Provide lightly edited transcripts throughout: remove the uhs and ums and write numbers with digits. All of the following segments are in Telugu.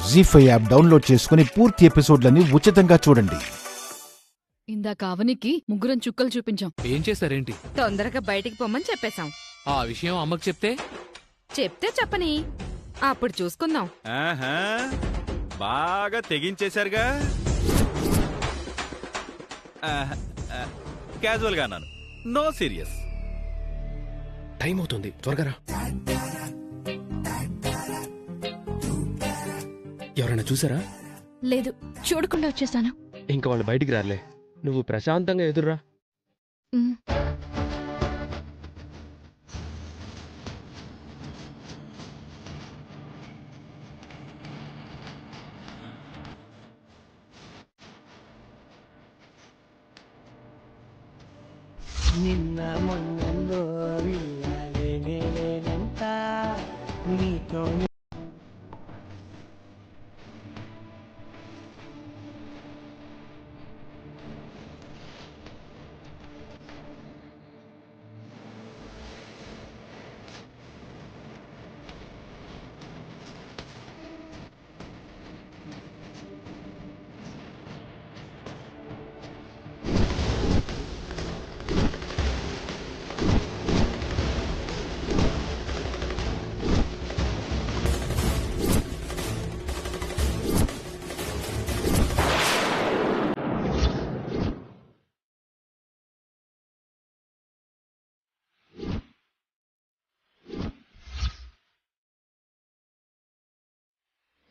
జీ5 యాప్ డౌన్లోడ్ చేసుకుని పూర్తి ఎపిసోడ్లని ఉచితంగా చూడండి. ఇందాక అవనికి ముగ్గురం చుక్కలు చూపించాం. ఏం చేశారేంటి? తొందరగా బయటికి పొమ్మని చెప్పేశాం. ఆ విషయం అమ్మకు చెప్తే చెప్పని అప్పుడు చూసుకుందాం. ఆహా, బాగా తెగించేశారుగా. క్యాజువల్ గా అన్నాను, నో సీరియస్. టైం అవుతుంది, త్వరగా రా. ఎవరైనా చూసారా? లేదు, చూడకుండా వచ్చేసాను. ఇంకా వాళ్ళు బయటికి రాలే, నువ్వు ప్రశాంతంగా ఎదుర్రా. నిన్న మొన్నందో విన్నాలేనంత నీతో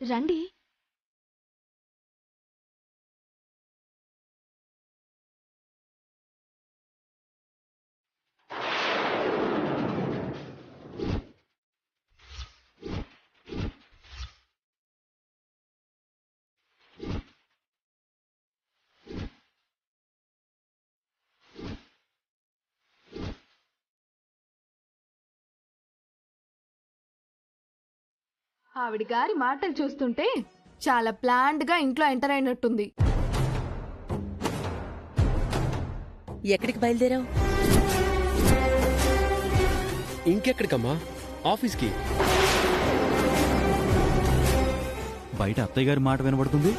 రండి. ఆవిడ గారి మాటలు చూస్తుంటే చాలా ప్లాన్డ్ గా ఇంట్లో ఎంటర్ అయినట్టుంది. ఎక్కడికి బయలుదేరావు? ఇంకెక్కడికమ్మా, ఆఫీస్కి. బయట అత్తయ్య గారి మాట వినబడుతుంది.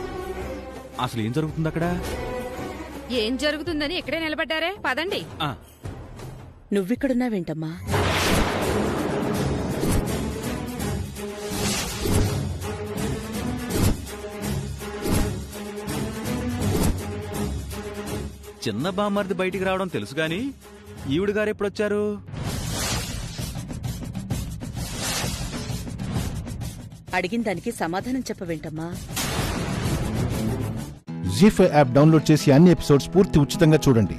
అసలు ఏం జరుగుతుంది అక్కడ? ఏం జరుగుతుందని ఇక్కడే నిలబడ్డారే, పదండి. నువ్విక్కడున్నావేంటమ్మా? చిన్న బామ్మర్ది బయటికి రావడం తెలుసు గాని ఈవిడ గారు ఎప్పుడొచ్చారు? అడిగిన దానికి సమాధానం చెప్పవేంటమ్మా? జీ5 యాప్ డౌన్లోడ్ చేసి అన్ని ఎపిసోడ్స్ పూర్తి ఉచితంగా చూడండి.